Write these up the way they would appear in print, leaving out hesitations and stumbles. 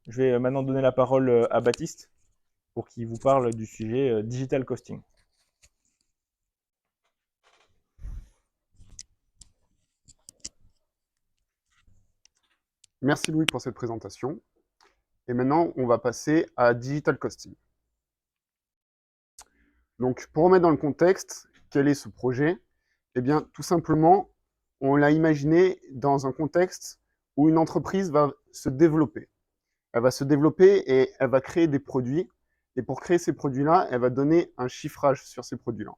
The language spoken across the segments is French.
Je vais maintenant donner la parole à Baptiste pour qu'il vous parle du sujet digital costing. Merci Louis pour cette présentation. Et maintenant, on va passer à Digital Costing. Donc, pour remettre dans le contexte, quel est ce projet? Eh bien, tout simplement, on l'a imaginé dans un contexte où une entreprise va se développer. Elle va se développer et elle va créer des produits. Et pour créer ces produits-là, elle va donner un chiffrage sur ces produits-là.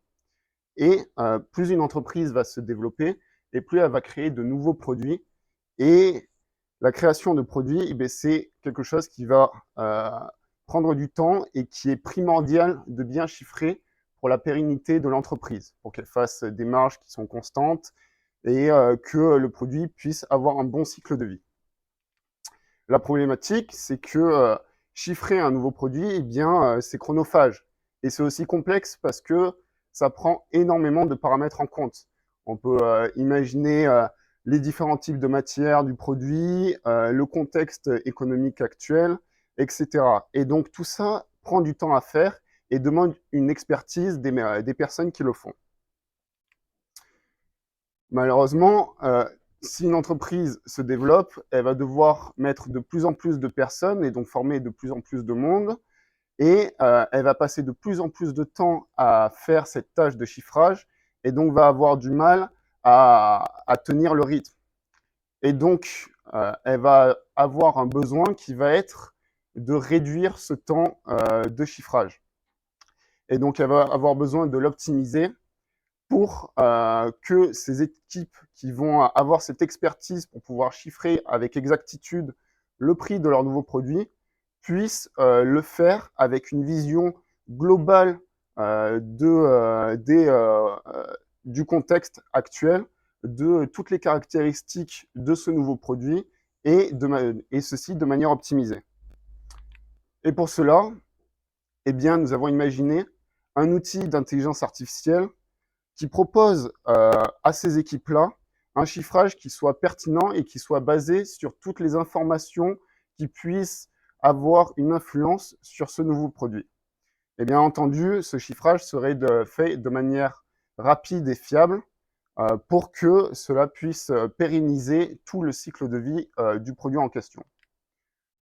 Et plus une entreprise va se développer, et plus elle va créer de nouveaux produits. Et la création de produits, eh c'est quelque chose qui va prendre du temps et qui est primordial de bien chiffrer pour la pérennité de l'entreprise, pour qu'elle fasse des marges qui sont constantes et que le produit puisse avoir un bon cycle de vie. La problématique, c'est que chiffrer un nouveau produit, eh bien, c'est chronophage. Et c'est aussi complexe parce que ça prend énormément de paramètres en compte. On peut imaginer les différents types de matières du produit, le contexte économique actuel, etc. Et donc tout ça prend du temps à faire et demande une expertise des personnes qui le font. Malheureusement, si une entreprise se développe, elle va devoir mettre de plus en plus de personnes et donc former de plus en plus de monde. Et elle va passer de plus en plus de temps à faire cette tâche de chiffrage et donc va avoir du mal à tenir le rythme. Et donc, elle va avoir un besoin qui va être de réduire ce temps de chiffrage. Et donc, elle va avoir besoin de l'optimiser pour que ces équipes qui vont avoir cette expertise pour pouvoir chiffrer avec exactitude le prix de leur nouveau produit puissent le faire avec une vision globale du contexte actuel, de toutes les caractéristiques de ce nouveau produit et ceci de manière optimisée. Et pour cela, eh bien, nous avons imaginé un outil d'intelligence artificielle qui propose à ces équipes-là un chiffrage qui soit pertinent et qui soit basé sur toutes les informations qui puissent avoir une influence sur ce nouveau produit. Et bien entendu, ce chiffrage serait fait de manière rapide et fiable pour que cela puisse pérenniser tout le cycle de vie du produit en question.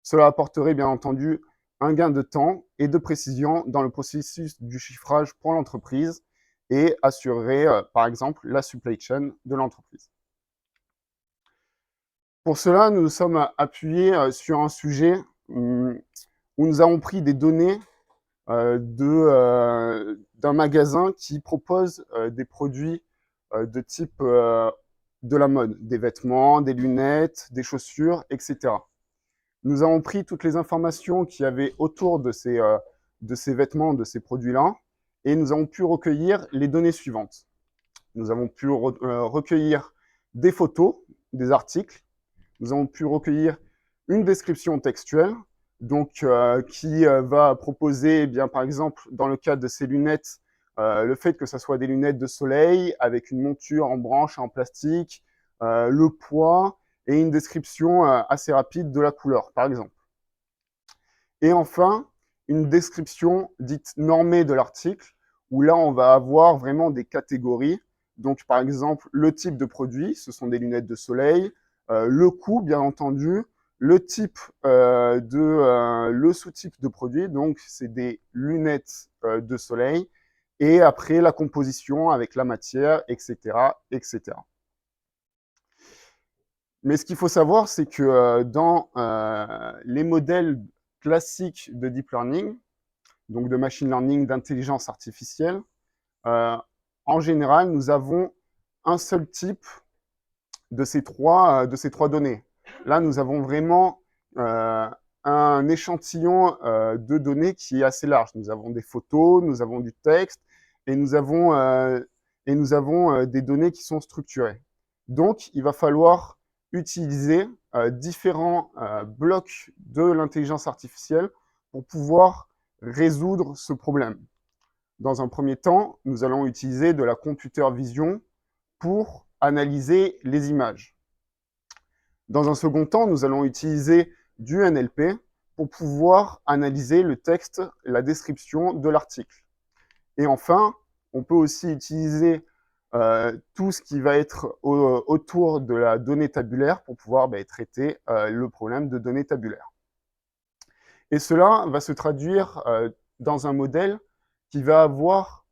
Cela apporterait bien entendu un gain de temps et de précision dans le processus du chiffrage pour l'entreprise et assurerait, par exemple, la supply chain de l'entreprise. Pour cela, nous nous sommes appuyés sur un sujet où nous avons pris des données d'un magasin qui propose des produits de type de la mode, des vêtements, des lunettes, des chaussures, etc. Nous avons pris toutes les informations qu'il y avait autour de ces vêtements, de ces produits-là, et nous avons pu recueillir les données suivantes. Nous avons pu recueillir des photos, des articles, nous avons pu recueillir une description textuelle, donc qui va proposer, eh bien, par exemple, dans le cas de ces lunettes, le fait que ce soit des lunettes de soleil avec une monture en branche en plastique, le poids et une description assez rapide de la couleur, par exemple. Et enfin, une description dite normée de l'article, où là, on va avoir vraiment des catégories. Donc, par exemple, le type de produit, ce sont des lunettes de soleil, le coût, bien entendu, le type le sous-type de produit, donc c'est des lunettes de soleil, et après la composition avec la matière, etc., etc. Mais ce qu'il faut savoir, c'est que dans les modèles classiques de deep learning, donc de machine learning, d'intelligence artificielle, en général, nous avons un seul type de ces trois données. Là, nous avons vraiment un échantillon de données qui est assez large. Nous avons des photos, nous avons du texte et nous avons des données qui sont structurées. Donc, il va falloir utiliser différents blocs de l'intelligence artificielle pour pouvoir résoudre ce problème. Dans un premier temps, nous allons utiliser de la computer vision pour analyser les images. Dans un second temps, nous allons utiliser du NLP pour pouvoir analyser le texte, la description de l'article. Et enfin, on peut aussi utiliser tout ce qui va être autour de la donnée tabulaire pour pouvoir traiter le problème de données tabulaires. Et cela va se traduire dans un modèle qui va avoir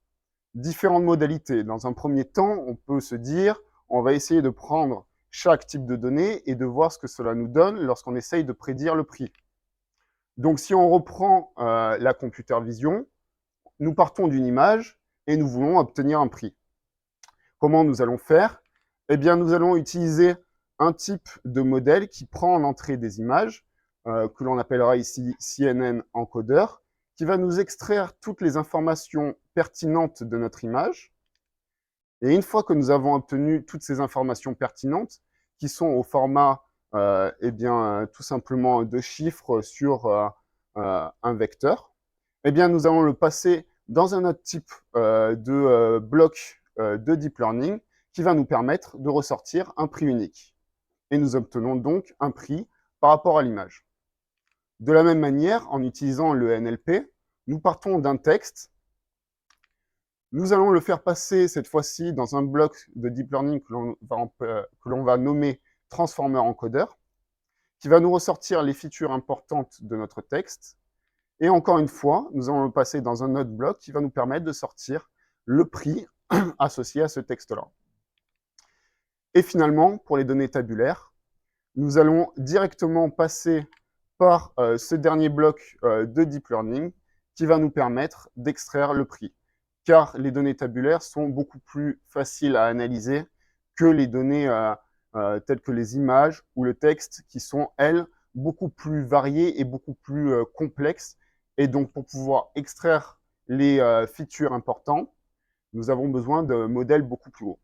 différentes modalités. Dans un premier temps, on peut se dire, on va essayer de prendre chaque type de données et de voir ce que cela nous donne lorsqu'on essaye de prédire le prix. Donc, si on reprend la computer vision, nous partons d'une image et nous voulons obtenir un prix. Comment nous allons faire? Eh bien, nous allons utiliser un type de modèle qui prend en entrée des images, que l'on appellera ici CNN encodeur, qui va nous extraire toutes les informations pertinentes de notre image. Et une fois que nous avons obtenu toutes ces informations pertinentes, qui sont au format tout simplement de chiffres sur un vecteur, eh bien, nous allons le passer dans un autre type de bloc de deep learning qui va nous permettre de ressortir un prix unique. Et nous obtenons donc un prix par rapport à l'image. De la même manière, en utilisant le NLP, nous partons d'un texte. Nous allons le faire passer cette fois-ci dans un bloc de deep learning que l'on va nommer transformer encodeur, qui va nous ressortir les features importantes de notre texte. Et encore une fois, nous allons le passer dans un autre bloc qui va nous permettre de sortir le prix associé à ce texte-là. Et finalement, pour les données tabulaires, nous allons directement passer par ce dernier bloc de deep learning qui va nous permettre d'extraire le prix. Car les données tabulaires sont beaucoup plus faciles à analyser que les données telles que les images ou le texte qui sont, elles, beaucoup plus variées et beaucoup plus complexes. Et donc, pour pouvoir extraire les features importantes, nous avons besoin de modèles beaucoup plus hauts.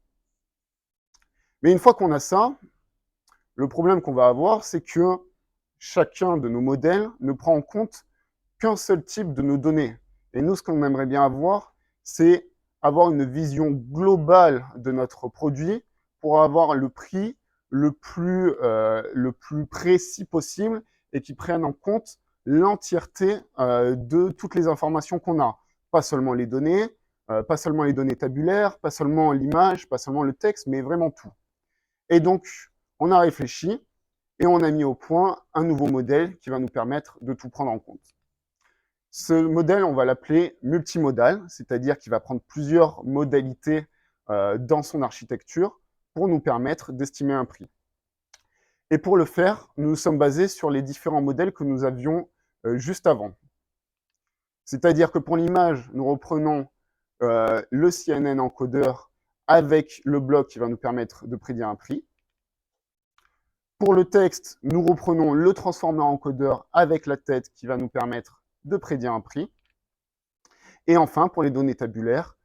Mais une fois qu'on a ça, le problème qu'on va avoir, c'est que chacun de nos modèles ne prend en compte qu'un seul type de nos données. Et nous, ce qu'on aimerait bien avoir, c'est avoir une vision globale de notre produit pour avoir le prix le plus précis possible et qui prenne en compte l'entièreté de toutes les informations qu'on a. Pas seulement les données, pas seulement les données tabulaires, pas seulement l'image, pas seulement le texte, mais vraiment tout. Et donc, on a réfléchi et on a mis au point un nouveau modèle qui va nous permettre de tout prendre en compte. Ce modèle, on va l'appeler multimodal, c'est-à-dire qu'il va prendre plusieurs modalités dans son architecture pour nous permettre d'estimer un prix. Et pour le faire, nous nous sommes basés sur les différents modèles que nous avions juste avant. C'est-à-dire que pour l'image, nous reprenons le CNN encodeur avec le bloc qui va nous permettre de prédire un prix. Pour le texte, nous reprenons le transformer encodeur avec la tête qui va nous permettre de prédire un prix. Et enfin, pour les données tabulaires,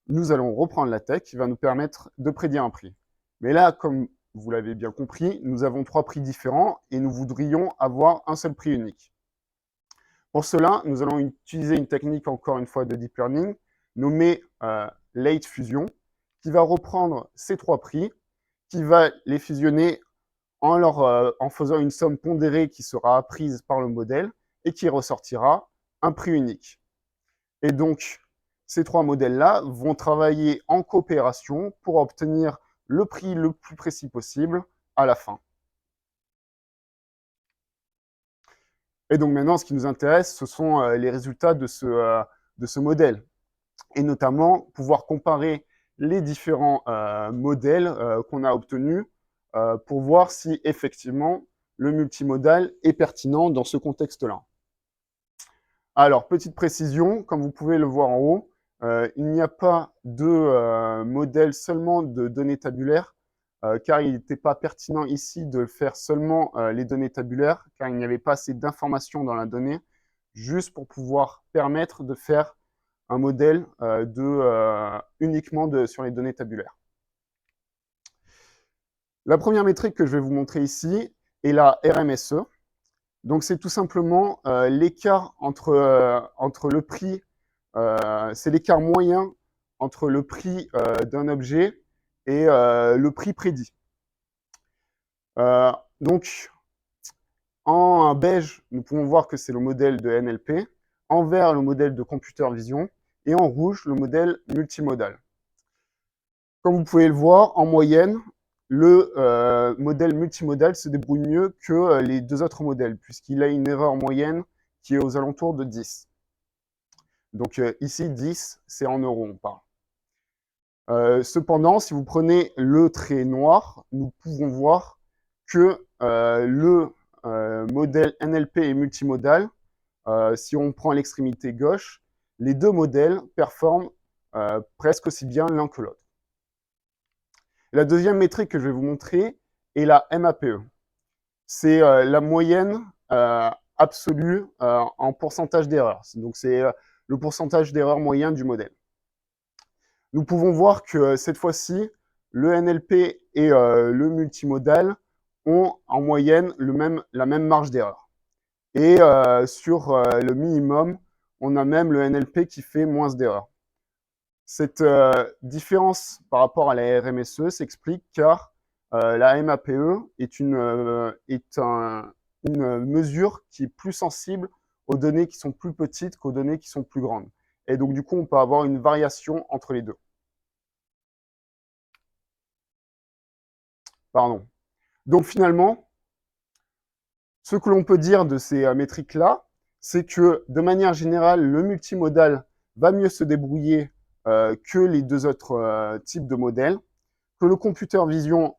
nous allons reprendre la tête qui va nous permettre de prédire un prix. Mais là, comme vous l'avez bien compris, nous avons 3 prix différents et nous voudrions avoir un seul prix unique. Pour cela, nous allons utiliser une technique, encore une fois, de deep learning, nommée late fusion, qui va reprendre ces 3 prix, qui va les fusionner en faisant une somme pondérée qui sera apprise par le modèle et qui ressortira un prix unique. Et donc, ces 3 modèles-là vont travailler en coopération pour obtenir le prix le plus précis possible à la fin. Et donc maintenant, ce qui nous intéresse, ce sont les résultats de ce modèle. Et notamment, pouvoir comparer les différents modèles qu'on a obtenus pour voir si effectivement le multimodal est pertinent dans ce contexte-là. Alors, petite précision, comme vous pouvez le voir en haut, il n'y a pas de modèle seulement de données tabulaires, car il n'était pas pertinent ici de faire seulement les données tabulaires, car il n'y avait pas assez d'informations dans la donnée, juste pour pouvoir permettre de faire un modèle uniquement sur les données tabulaires. La première métrique que je vais vous montrer ici est la RMSE. Donc, c'est tout simplement l'écart entre le prix, c'est l'écart moyen entre le prix d'un objet et le prix prédit. Donc, En beige, nous pouvons voir que c'est le modèle de NLP. En vert, le modèle de computer vision. Et en rouge, le modèle multimodal. Comme vous pouvez le voir, en moyenne, le modèle multimodal se débrouille mieux que les deux autres modèles, puisqu'il a une erreur moyenne qui est aux alentours de 10. Donc ici, 10, c'est en euros, on parle. Cependant, si vous prenez le trait noir, nous pouvons voir que le modèle NLP et multimodal, si on prend l'extrémité gauche, les deux modèles performent presque aussi bien l'un que l'autre. La deuxième métrique que je vais vous montrer est la MAPE. C'est la moyenne absolue en pourcentage d'erreur. Donc c'est le pourcentage d'erreur moyen du modèle. Nous pouvons voir que cette fois-ci, le NLP et le multimodal ont en moyenne la même marge d'erreur. Et sur le minimum, on a même le NLP qui fait moins d'erreurs. Cette différence par rapport à la RMSE s'explique car la MAPE est une mesure qui est plus sensible aux données qui sont plus petites qu'aux données qui sont plus grandes. Et donc, du coup, on peut avoir une variation entre les deux. Pardon. Donc, finalement, ce que l'on peut dire de ces métriques-là, c'est que, de manière générale, le multimodal va mieux se débrouiller que les deux autres types de modèles, que le computer vision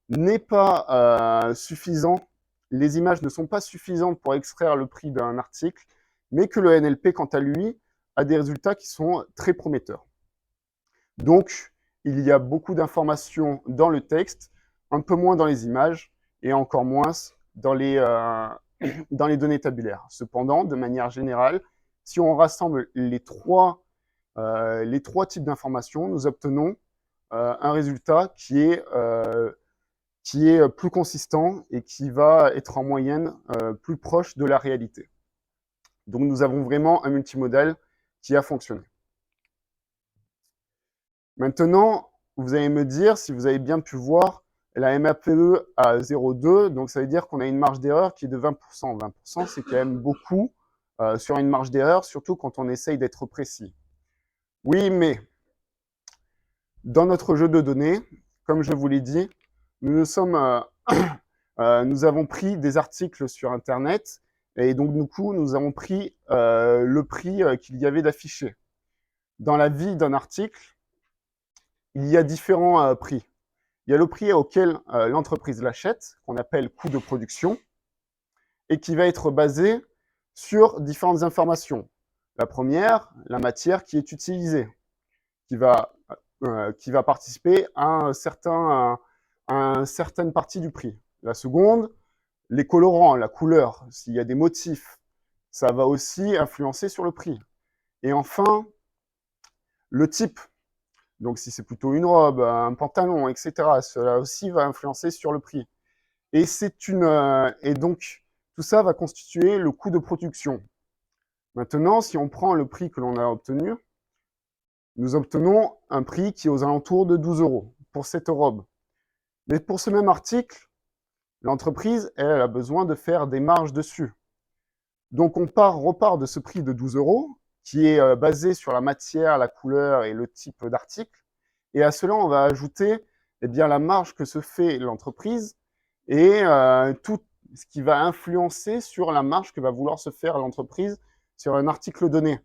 n'est pas suffisant, les images ne sont pas suffisantes pour extraire le prix d'un article, mais que le NLP, quant à lui, a des résultats qui sont très prometteurs. Donc, il y a beaucoup d'informations dans le texte, un peu moins dans les images, et encore moins dans les données tabulaires. Cependant, de manière générale, si on rassemble les trois types d'informations, nous obtenons un résultat qui est plus consistant et qui va être en moyenne plus proche de la réalité. Donc nous avons vraiment un multimodal qui a fonctionné. Maintenant, vous allez me dire, si vous avez bien pu voir, la MAPE à 0,2, donc ça veut dire qu'on a une marge d'erreur qui est de 20%. 20%, c'est quand même beaucoup sur une marge d'erreur, surtout quand on essaye d'être précis. Oui, mais dans notre jeu de données, comme je vous l'ai dit, nous avons pris des articles sur Internet et donc du coup, nous avons pris le prix qu'il y avait d'affiché. Dans la vie d'un article, il y a différents prix. Il y a le prix auquel l'entreprise l'achète, qu'on appelle coût de production, et qui va être basé sur différentes informations. La première, la matière qui est utilisée, qui va participer à une certaine partie du prix. La seconde, les colorants, la couleur, s'il y a des motifs, ça va aussi influencer sur le prix. Et enfin, le type. Donc, si c'est plutôt une robe, un pantalon, etc., cela aussi va influencer sur le prix. Et donc, tout ça va constituer le coût de production. Maintenant, si on prend le prix que l'on a obtenu, nous obtenons un prix qui est aux alentours de 12 € pour cette robe. Mais pour ce même article, l'entreprise, elle a besoin de faire des marges dessus. Donc, on repart de ce prix de 12 € qui est basé sur la matière, la couleur et le type d'article. Et à cela, on va ajouter la marge que se fait l'entreprise et tout ce qui va influencer sur la marge que va vouloir se faire l'entreprise sur un article donné.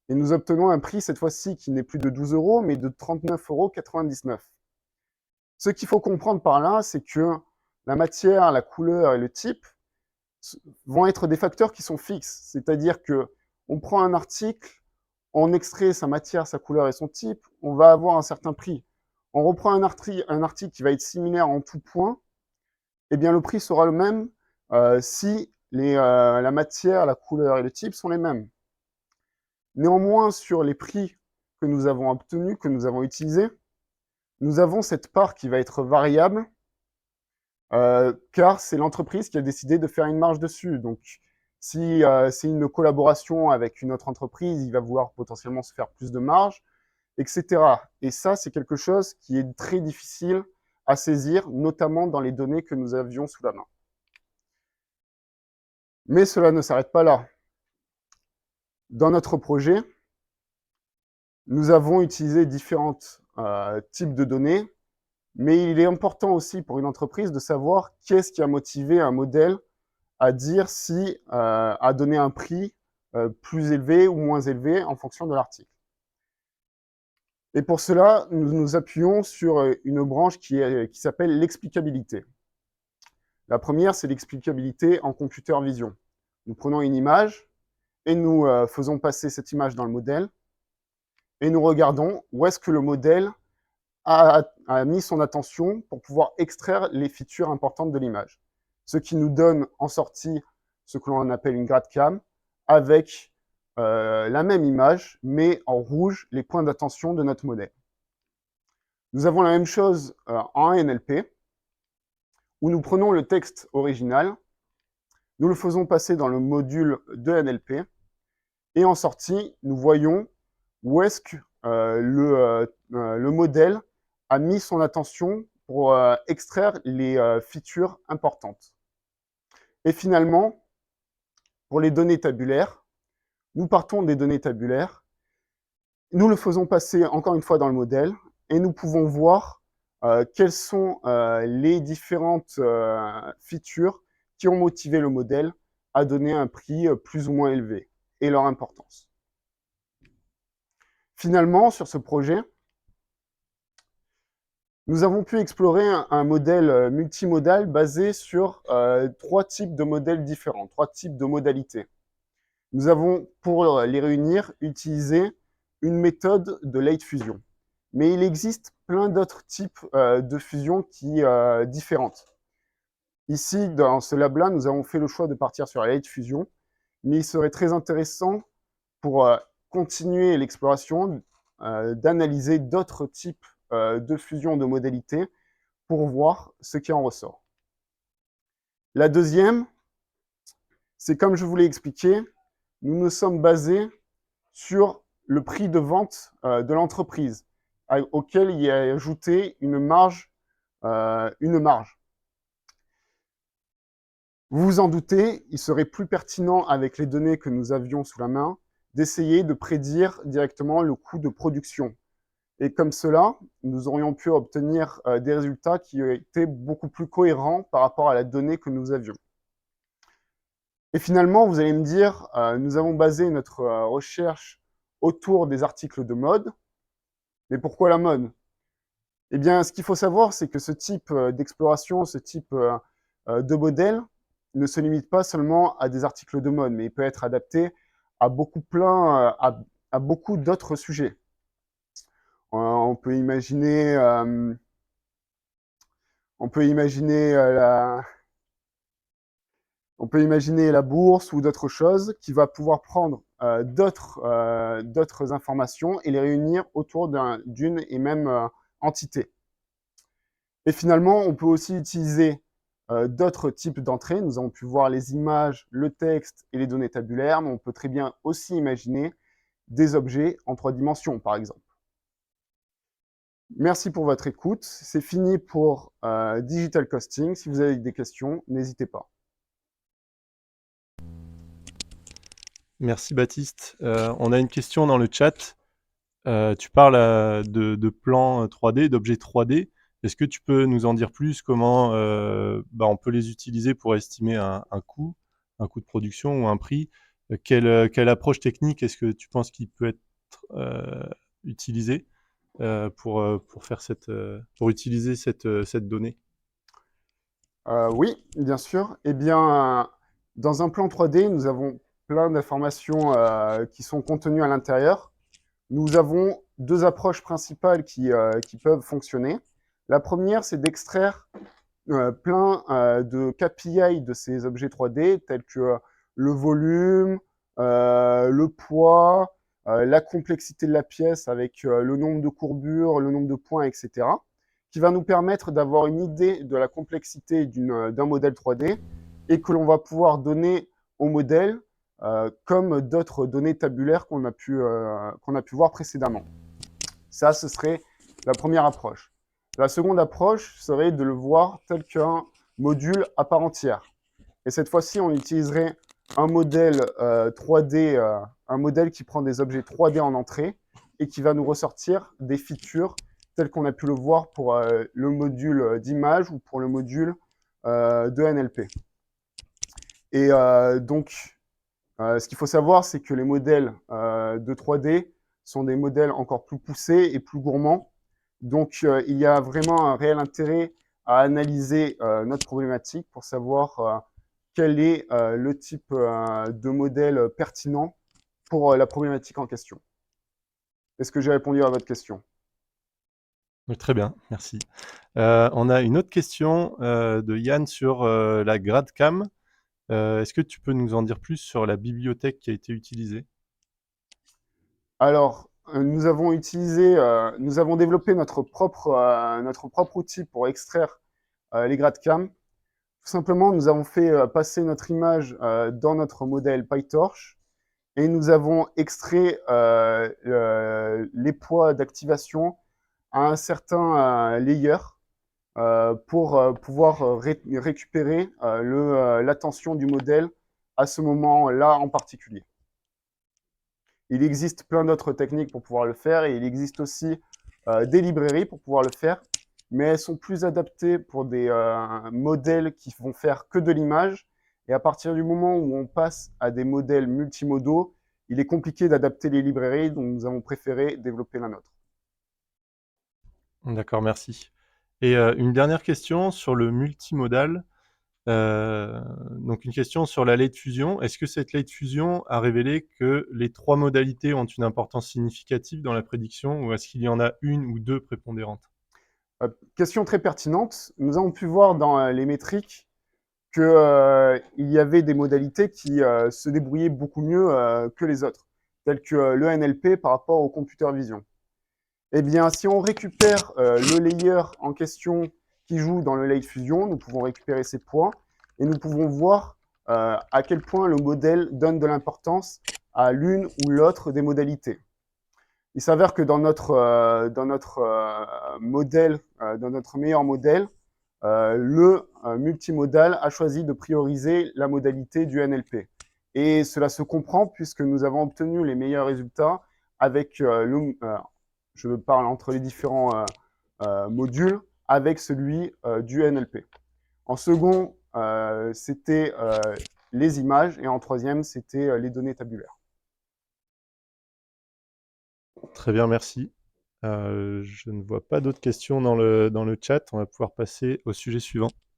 Et nous obtenons un prix, cette fois-ci, qui n'est plus de 12 €, mais de 39,99 €. Ce qu'il faut comprendre par là, c'est que la matière, la couleur et le type vont être des facteurs qui sont fixes. C'est-à-dire que on prend un article, on extrait sa matière, sa couleur et son type, on va avoir un certain prix. On reprend un article qui va être similaire en tout point, eh bien le prix sera le même si la matière, la couleur et le type sont les mêmes. Néanmoins, sur les prix que nous avons obtenus, que nous avons utilisés, nous avons cette part qui va être variable, car c'est l'entreprise qui a décidé de faire une marge dessus. Donc, si c'est une collaboration avec une autre entreprise, il va vouloir potentiellement se faire plus de marge, etc. Et ça, c'est quelque chose qui est très difficile à saisir, notamment dans les données que nous avions sous la main. Mais cela ne s'arrête pas là. Dans notre projet, nous avons utilisé différents types de données, mais il est important aussi pour une entreprise de savoir qu'est-ce qui a motivé un modèle à dire si à donner un prix plus élevé ou moins élevé en fonction de l'article. Et pour cela, nous nous appuyons sur une branche qui s'appelle l'explicabilité. La première, c'est l'explicabilité en computer vision. Nous prenons une image et nous faisons passer cette image dans le modèle et nous regardons où est-ce que le modèle a mis son attention pour pouvoir extraire les features importantes de l'image. Ce qui nous donne en sortie ce que l'on appelle une GradCam avec la même image, mais en rouge, les points d'attention de notre modèle. Nous avons la même chose en NLP, où nous prenons le texte original, nous le faisons passer dans le module de NLP, et en sortie, nous voyons où est-ce que le modèle a mis son attention pour extraire les features importantes. Et finalement, pour les données tabulaires, nous partons des données tabulaires, nous le faisons passer encore une fois dans le modèle, et nous pouvons voir quelles sont les différentes features qui ont motivé le modèle à donner un prix plus ou moins élevé, et leur importance. Finalement, sur ce projet, nous avons pu explorer un modèle multimodal basé sur trois types de modèles différents, trois types de modalités. Nous avons, pour les réunir, utilisé une méthode de late fusion. Mais il existe plein d'autres types de fusion différentes. Ici, dans ce lab-là, nous avons fait le choix de partir sur la late fusion, mais il serait très intéressant pour continuer l'exploration d'analyser d'autres types de fusion de modalités pour voir ce qui en ressort. La deuxième, c'est comme je vous l'ai expliqué, nous nous sommes basés sur le prix de vente de l'entreprise, auquel il y a ajouté une marge. Vous vous en doutez, il serait plus pertinent avec les données que nous avions sous la main d'essayer de prédire directement le coût de production. Et comme cela, nous aurions pu obtenir des résultats qui étaient beaucoup plus cohérents par rapport à la donnée que nous avions. Et finalement, vous allez me dire, nous avons basé notre recherche autour des articles de mode, mais pourquoi la mode? Eh bien, ce qu'il faut savoir, c'est que ce type d'exploration, ce type de modèle ne se limite pas seulement à des articles de mode, mais il peut être adapté à beaucoup d'autres sujets. On peut imaginer la bourse ou d'autres choses qui va pouvoir prendre d'autres informations et les réunir autour d'une et même entité. Et finalement, on peut aussi utiliser d'autres types d'entrées. Nous avons pu voir les images, le texte et les données tabulaires, mais on peut très bien aussi imaginer des objets en 3 dimensions, par exemple. Merci pour votre écoute. C'est fini pour Digital Costing. Si vous avez des questions, n'hésitez pas. Merci Baptiste. On a une question dans le chat. Tu parles de plans 3D, d'objets 3D. Est-ce que tu peux nous en dire plus comment on peut les utiliser pour estimer un coût de production ou un prix? Quelle approche technique est-ce que tu penses qu'il peut être utilisé pour utiliser cette donnée? Oui, bien sûr. Eh bien, dans un plan 3D, nous avons plein d'informations qui sont contenues à l'intérieur. Nous avons 2 approches principales qui peuvent fonctionner. La première, c'est d'extraire plein de KPI de ces objets 3D, tels que le volume, le poids, la complexité de la pièce avec le nombre de courbures, le nombre de points, etc., qui va nous permettre d'avoir une idée de la complexité d'un modèle 3D et que l'on va pouvoir donner au modèle comme d'autres données tabulaires qu'on a pu voir précédemment. Ça, ce serait la première approche. La seconde approche serait de le voir tel qu'un module à part entière. Et cette fois-ci, on utiliserait un modèle 3D, un modèle qui prend des objets 3D en entrée et qui va nous ressortir des features telles qu'on a pu le voir pour le module d'image ou pour le module de NLP. Et donc, ce qu'il faut savoir, c'est que les modèles de 3D sont des modèles encore plus poussés et plus gourmands. Donc, il y a vraiment un réel intérêt à analyser notre problématique pour savoir quel est le type de modèle pertinent pour la problématique en question. Est-ce que j'ai répondu à votre question? Oui, très bien, merci. On a une autre question de Yann sur la GradCam. Est-ce que tu peux nous en dire plus sur la bibliothèque qui a été utilisée? Alors, nous avons développé notre propre outil pour extraire les GradCam. Tout simplement, nous avons fait passer notre image dans notre modèle PyTorch et nous avons extrait les poids d'activation à un certain layer pour pouvoir récupérer l'attention du modèle à ce moment-là en particulier. Il existe plein d'autres techniques pour pouvoir le faire et il existe aussi des librairies pour pouvoir le faire, mais elles sont plus adaptées pour des modèles qui vont faire que de l'image. Et à partir du moment où on passe à des modèles multimodaux, il est compliqué d'adapter les librairies, donc nous avons préféré développer la nôtre. D'accord, merci. Et une dernière question sur le multimodal. Donc une question sur la late fusion. Est-ce que cette late fusion a révélé que les 3 modalités ont une importance significative dans la prédiction ou est-ce qu'il y en a une ou 2 prépondérantes? Question très pertinente. Nous avons pu voir dans les métriques qu'il y avait des modalités qui se débrouillaient beaucoup mieux que les autres, telles que le NLP par rapport au computer vision. Eh bien, si on récupère le layer en question qui joue dans le late fusion, nous pouvons récupérer ces points et nous pouvons voir à quel point le modèle donne de l'importance à l'une ou l'autre des modalités. Il s'avère que dans notre modèle, dans notre meilleur modèle, le multimodal a choisi de prioriser la modalité du NLP. Et cela se comprend puisque nous avons obtenu les meilleurs résultats avec je parle entre les différents modules, avec celui du NLP. En second, c'était les images et en troisième, c'était les données tabulaires. Très bien, merci. Je ne vois pas d'autres questions dans le chat. On va pouvoir passer au sujet suivant.